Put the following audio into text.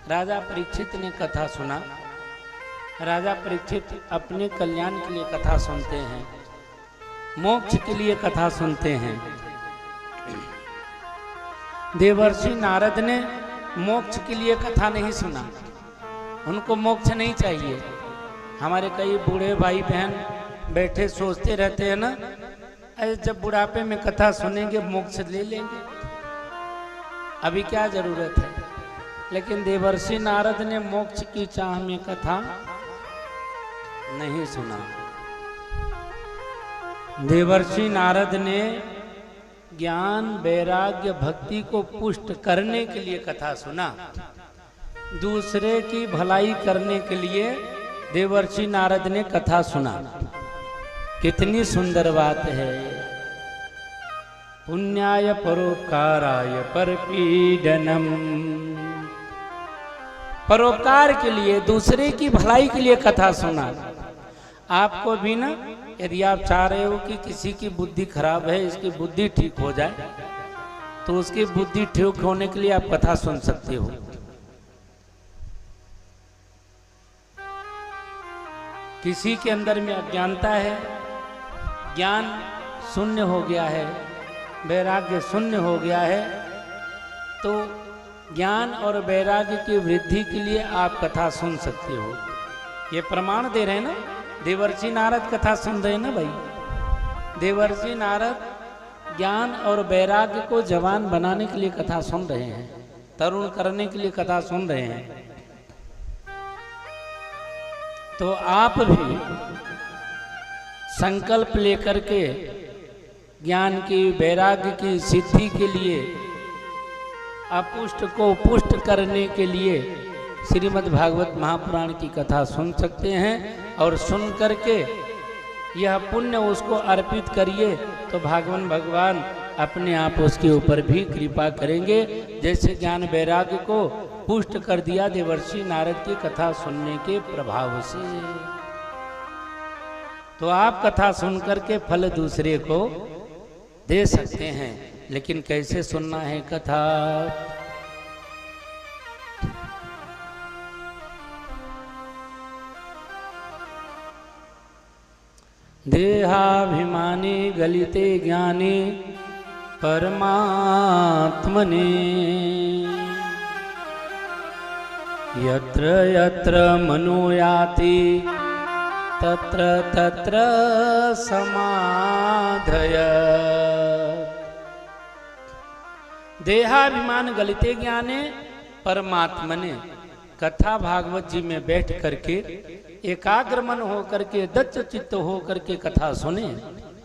राजा परीक्षित ने कथा सुना। राजा परीक्षित अपने कल्याण के लिए कथा सुनते हैं, मोक्ष के लिए कथा सुनते हैं। देवर्षि नारद ने मोक्ष के लिए कथा नहीं सुना, उनको मोक्ष नहीं चाहिए। हमारे कई बूढ़े भाई बहन बैठे सोचते रहते हैं ना, अरे जब बुढ़ापे में कथा सुनेंगे मोक्ष ले लेंगे, अभी क्या जरूरत है। लेकिन देवर्षि नारद ने मोक्ष की चाह में कथा नहीं सुना। देवर्षि नारद ने ज्ञान वैराग्य भक्ति को पुष्ट करने के लिए कथा सुना, दूसरे की भलाई करने के लिए देवर्षि नारद ने कथा सुना। कितनी सुंदर बात है। पुण्याय परोपकाराय परपीडनम, परोपकार के लिए दूसरे की भलाई के लिए कथा सुना। आपको भी ना, यदि आप चाह रहे हो कि किसी की बुद्धि खराब है, इसकी बुद्धि ठीक हो जाए, तो उसकी बुद्धि ठीक होने के लिए आप कथा सुन सकते हो। किसी के अंदर में अज्ञानता है, ज्ञान शून्य हो गया है, वैराग्य शून्य हो गया है, तो ज्ञान और वैराग्य की वृद्धि के लिए आप कथा सुन सकते हो। ये प्रमाण दे रहे हैं ना, देवर्षि नारद कथा सुन रहे हैं ना भाई। देवर्षि नारद ज्ञान और वैराग्य को जवान बनाने के लिए कथा सुन रहे हैं, तरुण करने के लिए कथा सुन रहे हैं। तो आप भी संकल्प लेकर के ज्ञान की वैराग्य की सिद्धि के लिए, अपुष्ट को पुष्ट करने के लिए श्रीमद् भागवत महापुराण की कथा सुन सकते हैं। और सुन करके यह पुण्य उसको अर्पित करिए तो भगवान अपने आप उसके ऊपर भी कृपा करेंगे, जैसे ज्ञान वैराग्य को पुष्ट कर दिया देवर्षि नारद की कथा सुनने के प्रभाव से। तो आप कथा सुन करके फल दूसरे को दे सकते हैं, लेकिन कैसे सुनना है कथा। देहाभिमानी गलिते ज्ञानी परमात्मने, यत्र यत्र मनो याति तत्र तत्र समाधय। देहाभिमान गलिते ज्ञाने परमात्मने, कथा भागवत जी में बैठ करके एकाग्र मन हो करके, दत्त चित्त हो करके कथा सुने,